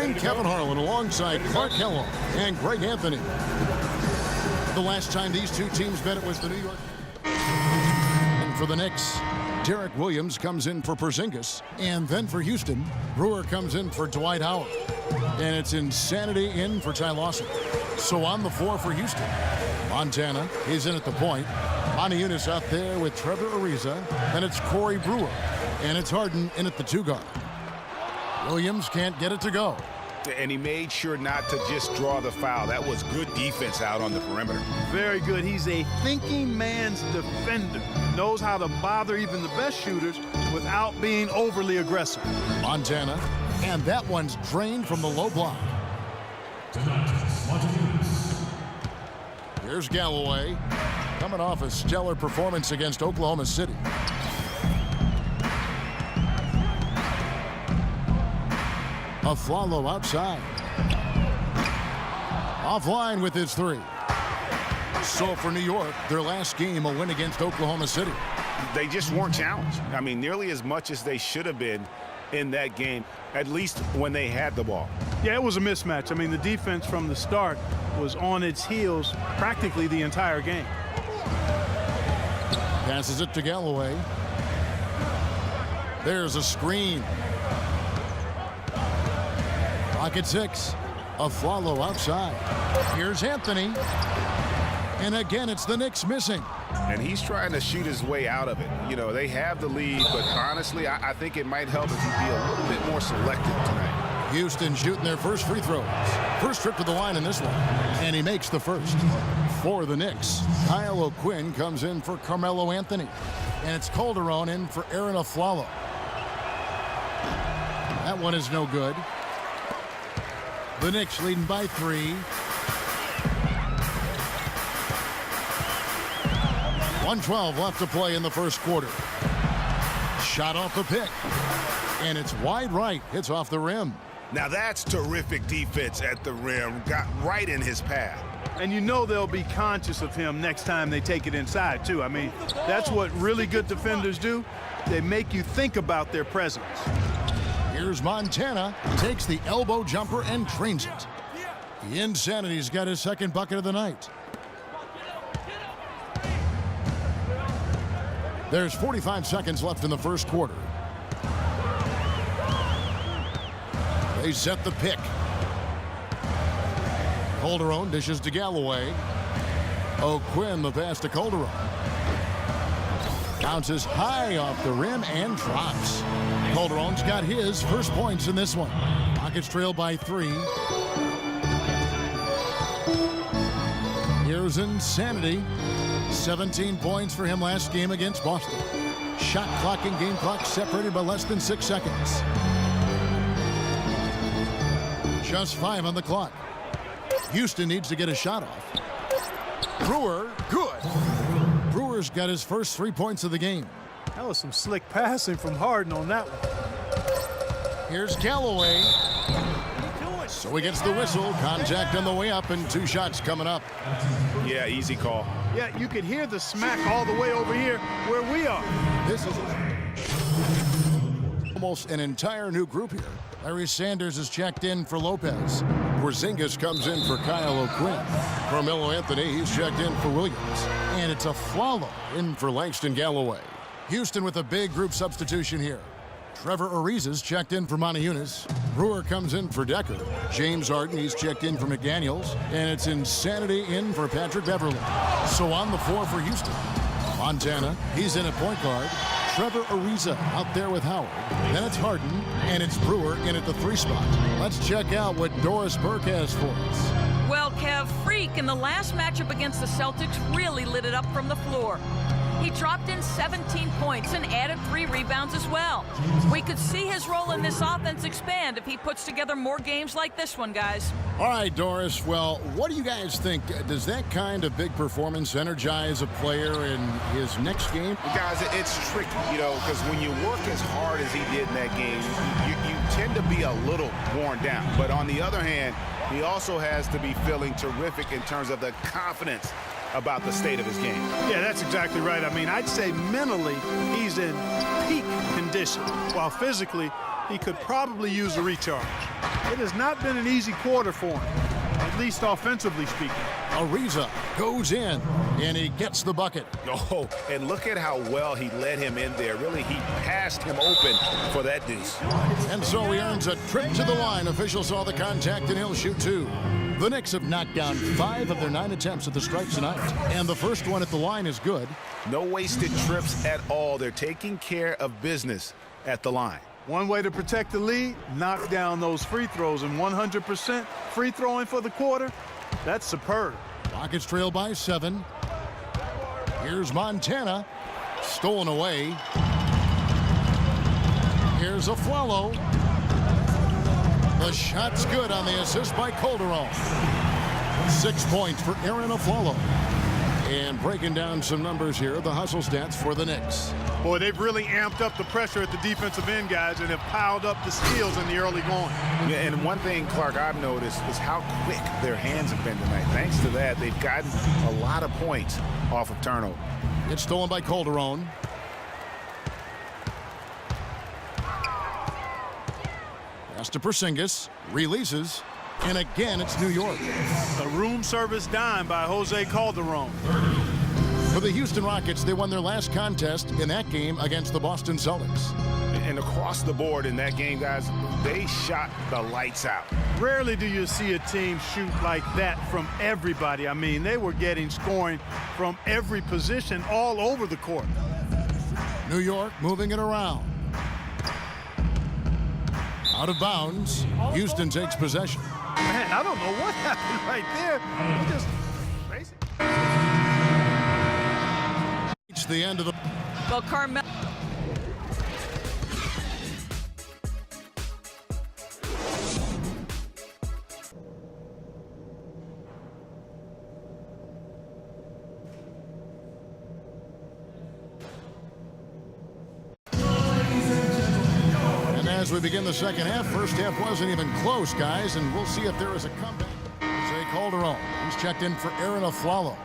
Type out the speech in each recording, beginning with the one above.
I'm Kevin Harlan alongside Clark Kellogg and Greg Anthony. The last time these two teams met, it was the New York. And for the Knicks, Derek Williams comes in for Porzingis. And then for Houston, Brewer comes in for Dwight Howard. And it's Insanity in for Ty Lawson. So on the floor for Houston, Montana, he's in at the point. Maniunas out there with Trevor Ariza. And it's Corey Brewer. And it's Harden in at the 2 guard. Williams can't get it to go. And he made sure not to just draw the foul. That was good defense out on the perimeter. Very good. He's a thinking man's defender. Knows how to bother even the best shooters without being overly aggressive. Montana, and that one's drained from the low block. Here's Galloway, coming off a stellar performance against Oklahoma City. Aflalo outside. Offline with his 3. So for New York, their last game, a win against Oklahoma City. They just weren't challenged. I mean, nearly as much as they should have been in that game, at least when they had the ball. Yeah, it was a mismatch. I mean, the defense from the start was on its heels practically the entire game. Passes it to Galloway. There's a screen. Pocket 6. Aflalo outside. Here's Anthony. And again, it's the Knicks missing. And he's trying to shoot his way out of it. You know, they have the lead, but honestly, I think it might help if he be a little bit more selective tonight. Houston shooting their first free throws. First trip to the line in this one. And he makes the first. For the Knicks, Kyle O'Quinn comes in for Carmelo Anthony. And it's Calderon in for Aaron Aflalo. That one is no good. The Knicks leading by 3. .112 left to play in the first quarter. Shot off the pick. And it's wide right. Hits off the rim. Now that's terrific defense at the rim. Got right in his path. And you know they'll be conscious of him next time they take it inside, too. I mean, that's what really good defenders do. They make you think about their presence. Here's Montana. Takes the elbow jumper and drains it. The Insanity's got his second bucket of the night. There's 45 seconds left in the first quarter. They set the pick. Calderon dishes to Galloway. O'Quinn the pass to Calderon. Bounces high off the rim and drops. Calderon's got his first points in this one. Rockets trail by 3. Here's Insanity. 17 points for him last game against Boston. Shot clock and game clock separated by less than 6 seconds. Just 5 on the clock. Houston needs to get a shot off. Brewer, good. Brewer's got his first 3 points of the game. That was some slick passing from Harden on that one. Here's Galloway. So he gets the whistle. Contact on the way up and 2 shots coming up. Yeah, easy call. Yeah, you could hear the smack all the way over here where we are. This is almost an entire new group here. Larry Sanders is checked in for Lopez. Porzingis comes in for Kyle O'Quinn. Carmelo Anthony, he's checked in for Williams. And it's Aflalo in for Langston Galloway. Houston with a big group substitution here. Trevor Ariza's checked in for Maniunas. Brewer comes in for Decker. James Harden, he's checked in for McDaniels. And it's Insanity in for Patrick Beverly. So on the floor for Houston, Montana, he's in at point guard. Trevor Ariza out there with Howard. Then it's Harden, and it's Brewer in at the 3 spot. Let's check out what Doris Burke has for us. Well, Kev, Freak in the last matchup against the Celtics really lit it up from the floor. He dropped in 17 points and added 3 rebounds as well. We could see his role in this offense expand if he puts together more games like this one, guys. All right, Doris. Well, what do you guys think? Does that kind of big performance energize a player in his next game? Guys, it's tricky, you know, because when you work as hard as he did in that game, you tend to be a little worn down. But on the other hand, he also has to be feeling terrific in terms of the confidence about the state of his game. Yeah, that's exactly right. I mean, I'd say mentally he's in peak condition, while physically he could probably use a recharge. It has not been an easy quarter for him, at least offensively speaking. Ariza goes in, and he gets the bucket. Oh, and look at how well he led him in there. Really, he passed him open for that deuce. And so he earns a trip to the line. Officials saw the contact, and he'll shoot 2. The Knicks have knocked down 5 of their 9 attempts at the stripe tonight, and the first one at the line is good. No wasted trips at all. They're taking care of business at the line. One way to protect the lead, knock down those free throws, and 100% free throwing for the quarter, that's superb. Rockets trail by 7. Here's Montana, stolen away. Here's a Flalo. The shot's good on the assist by Calderon. 6 points for Aaron Aflalo. And breaking down some numbers here, the hustle stats for the Knicks. Boy, they've really amped up the pressure at the defensive end, guys, and have piled up the steals in the early going. Yeah, and one thing, Clark, I've noticed is how quick their hands have been tonight. Thanks to that, they've gotten a lot of points off of turnover. It's stolen by Calderon. Pass to Porzingis, releases, and again it's New York. A room service dime by Jose Calderon. For the Houston Rockets, they won their last contest in that game against the Boston Celtics. And across the board in that game, guys, they shot the lights out. Rarely do you see a team shoot like that from everybody. I mean, they were getting scoring from every position all over the court. New York moving it around. Out of bounds. Houston takes possession. Man, I don't know what happened right there. He just crazy. It's the end of the... Well, Carmelo. As we begin the second half, first half wasn't even close, guys, and we'll see if there is a comeback. Jose Calderon, he's checked in for Aaron Aflalo.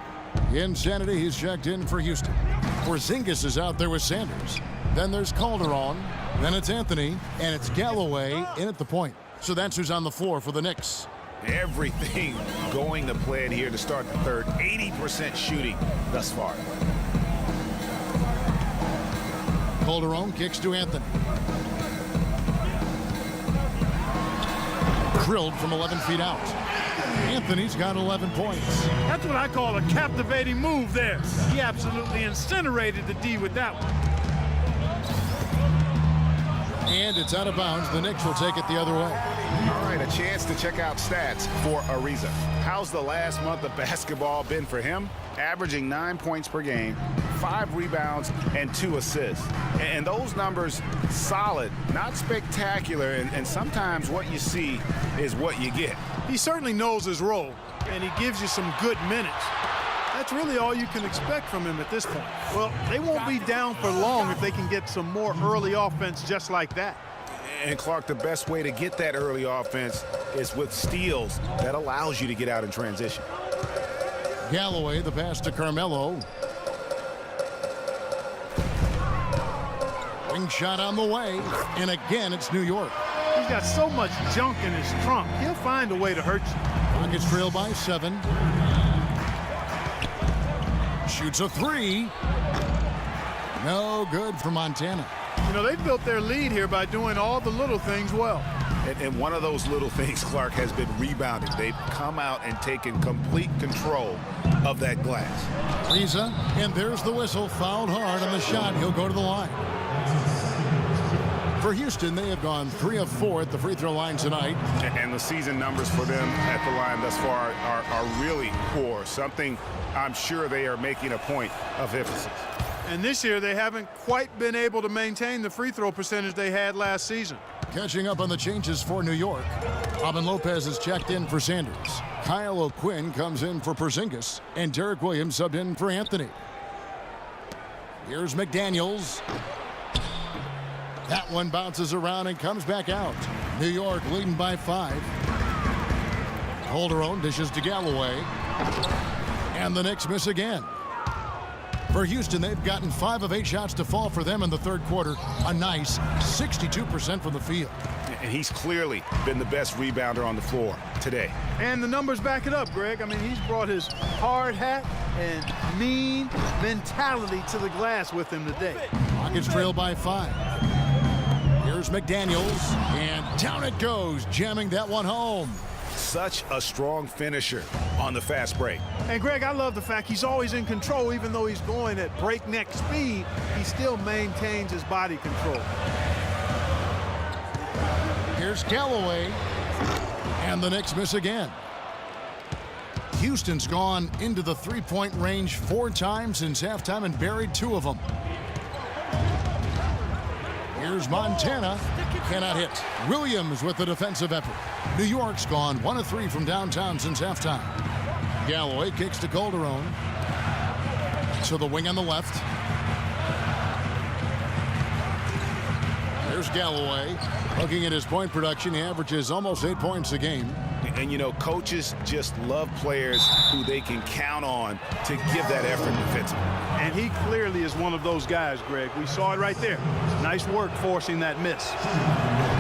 Insanity, he's checked in for Houston. Porzingis is out there with Sanders. Then there's Calderon, then it's Anthony, and it's Galloway in at the point. So that's who's on the floor for the Knicks. Everything going to plan here to start the third. 80% shooting thus far. Calderon kicks to Anthony. Drilled from 11 feet out. Anthony's got 11 points. That's what I call a captivating move there. He absolutely incinerated the D with that one. And it's out of bounds. The Knicks will take it the other way. All right, a chance to check out stats for Ariza. How's the last month of basketball been for him? Averaging 9 points per game, 5 rebounds, and 2 assists. And those numbers, solid, not spectacular, and sometimes what you see is what you get. He certainly knows his role, and he gives you some good minutes. That's really all you can expect from him at this point. Well, they won't be down for long if they can get some more early offense just like that. And Clark, the best way to get that early offense is with steals that allows you to get out in transition. Galloway, the pass to Carmelo. Wing shot on the way, and again it's New York. He's got so much junk in his trunk. He'll find a way to hurt you. Rockets trail by 7. Shoots a 3. No good for Montana. You know, they've built their lead here by doing all the little things well. And one of those little things, Clark, has been rebounding. They've come out and taken complete control of that glass. Ariza, and there's the whistle. Fouled hard on the shot. He'll go to the line. For Houston, they have gone 3 of 4 at the free throw line tonight. And the season numbers for them at the line thus far are really poor. Something I'm sure they are making a point of emphasis. And this year, they haven't quite been able to maintain the free throw percentage they had last season. Catching up on the changes for New York. Robin Lopez is checked in for Sanders. Kyle O'Quinn comes in for Porzingis. And Derek Williams subbed in for Anthony. Here's McDaniels. That one bounces around and comes back out. New York leading by 5. Calderon dishes to Galloway. And the Knicks miss again. For Houston, they've gotten 5 of 8 shots to fall for them in the third quarter. A nice 62% from the field. And he's clearly been the best rebounder on the floor today. And the numbers back it up, Greg. I mean, he's brought his hard hat and mean mentality to the glass with him today. Rockets trail by 5. Here's McDaniels, and down it goes, jamming that one home. Such a strong finisher on the fast break. And Greg, I love the fact he's always in control. Even though he's going at breakneck speed, he still maintains his body control. Here's Galloway, and the Knicks miss again. Houston's gone into the three-point range 4 times since halftime and buried 2 of them. Here's Montana, cannot hit. Williams with the defensive effort. New York's gone 1 of 3 from downtown since halftime. Galloway kicks to Calderon. To the wing on the left. There's Galloway. Looking at his point production, he averages almost 8 points a game. And, you know, coaches just love players who they can count on to give that effort defensively. And he clearly is one of those guys, Greg. We saw it right there. Nice work forcing that miss.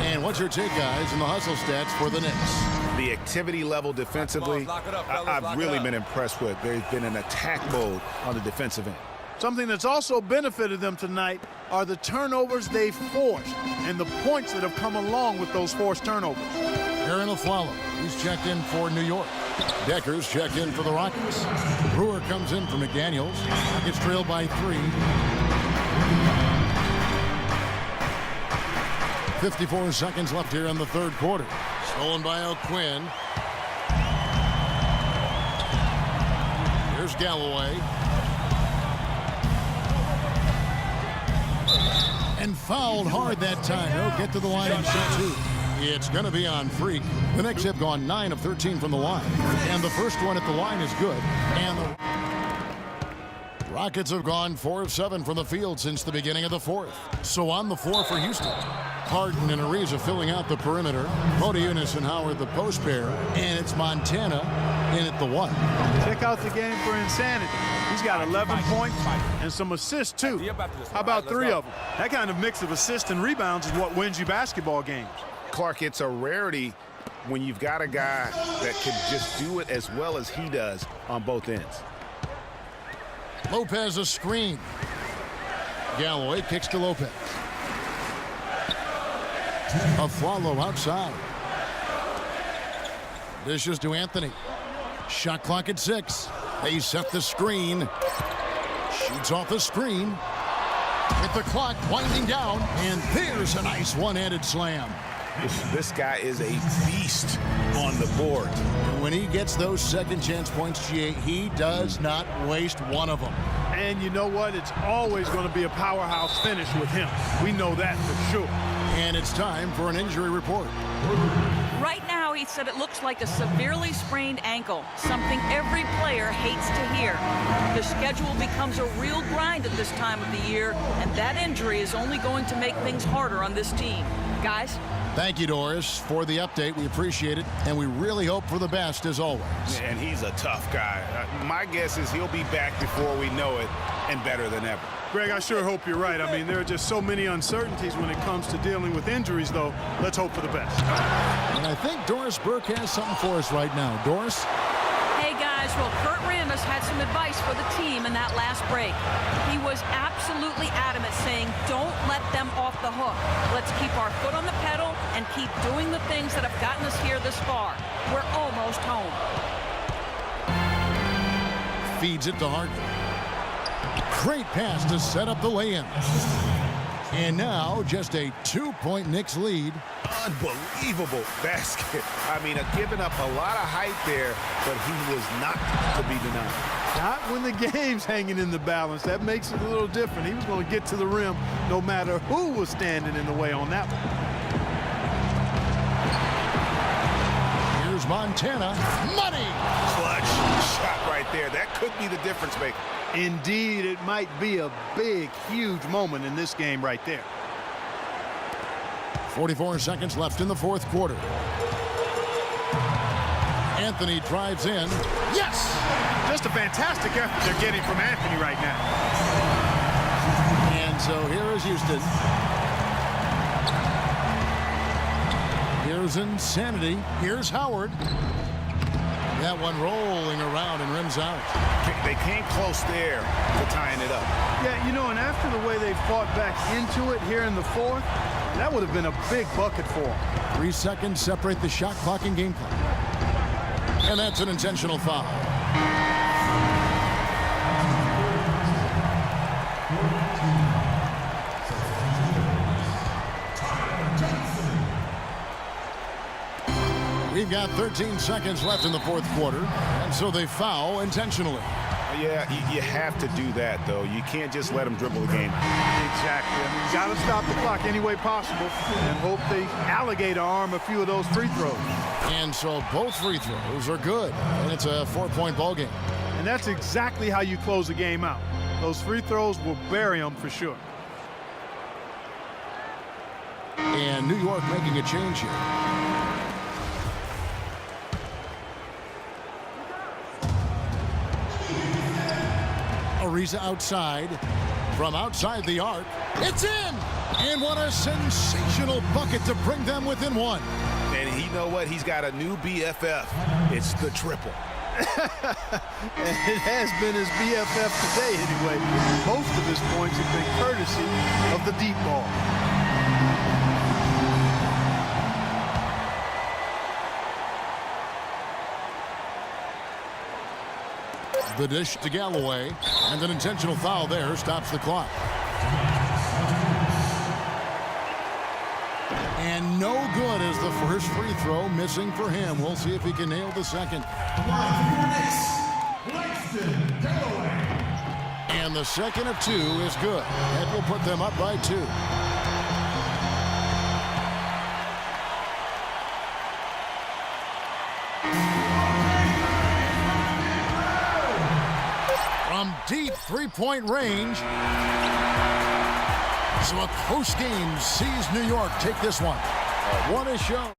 And what's your take, guys, in the hustle stats for the Knicks? The activity level defensively, I've really been impressed with. There's been an attack mode on the defensive end. Something that's also benefited them tonight are the turnovers they've forced and the points that have come along with those forced turnovers. Aaron Aflalo, he's checked in for New York. Decker's checked in for the Rockets. Brewer comes in for McDaniels. Rockets trail by 3. 54 seconds left here in the third quarter. Stolen by O'Quinn. Here's Galloway. And fouled hard that time. He'll get to the line and shoot 2. It's going to be on Freak. The Knicks have gone 9 of 13 from the line. And the first one at the line is good. And the Rockets have gone 4 of 7 from the field since the beginning of the fourth. So on the floor for Houston, Harden and Ariza filling out the perimeter. Modiunas and Howard the post pair. And it's Montana in at the 1. Check out the game for insanity. He's got 11 points and some assists, too. How about 3 of them? That kind of mix of assists and rebounds is what wins you basketball games. Clark, it's a rarity when you've got a guy that can just do it as well as he does on both ends. Lopez a screen. Galloway kicks to Lopez. Aflalo outside. Dishes to Anthony. Shot clock at 6. They set the screen. Shoots off the screen. With the clock winding down. And there's a nice one-handed slam. This guy is a beast on the board. And when he gets those second chance points, GA, he does not waste one of them. And you know what? It's always going to be a powerhouse finish with him. We know that for sure. And it's time for an injury report. Right now, he said it looks like a severely sprained ankle, something every player hates to hear. The schedule becomes a real grind at this time of the year, and that injury is only going to make things harder on this team. Guys? Thank you, Doris, for the update. We appreciate it, and we really hope for the best as always. And he's a tough guy. My guess is he'll be back before we know it and better than ever. Greg, I sure hope you're right. I mean, there are just so many uncertainties when it comes to dealing with injuries, though. Let's hope for the best. And I think Doris Burke has something for us right now. Doris? Hey, guys. Well, Kurt Rambis had some advice for the team in that last break. He was absolutely adamant, saying, don't let them off the hook. Let's keep our foot on the pedal and keep doing the things that have gotten us here this far. We're almost home. Feeds it to Harden. Great pass to set up the lay-in. And now just a 2-point Knicks lead. Unbelievable basket. I mean, giving up a lot of height there, but he was not to be denied. Not when the game's hanging in the balance. That makes it a little different. He was going to get to the rim no matter who was standing in the way on that one. Here's Montana. Money! Clutch shot right there. That could be the difference maker. Indeed, it might be a big, huge moment in this game right there. 44 seconds left in the fourth quarter. Anthony drives in. Yes! Just a fantastic effort they're getting from Anthony right now. And so here is Houston. Here's Insanity. Here's Howard. That one rolling around and rims out. They came close there to tying it up. Yeah, you know, and after the way they fought back into it here in the fourth, that would have been a big bucket for them. 3 seconds separate the shot clock and game clock. And that's an intentional foul. We've got 13 seconds left in the fourth quarter, and so they foul intentionally. Yeah, you have to do that, though. You can't just let them dribble the game. Exactly. I mean, you got to stop the clock any way possible and hope they alligator arm a few of those free throws. And so both free throws are good, and it's a 4-point ball game. And that's exactly how you close the game out. Those free throws will bury them for sure. And New York making a change here. Ariza outside. From outside the arc. It's in! And what a sensational bucket to bring them within one. And you know what? He's got a new BFF. It's the triple. And it has been his BFF today anyway. Most of his points have been courtesy of the deep ball. The dish to Galloway, and an intentional foul there stops the clock. And no good as the first free throw missing for him. We'll see if he can nail the second. And the second of two is good. That will put them up by 2. From deep three-point range. So a close game sees New York take this one. What a show.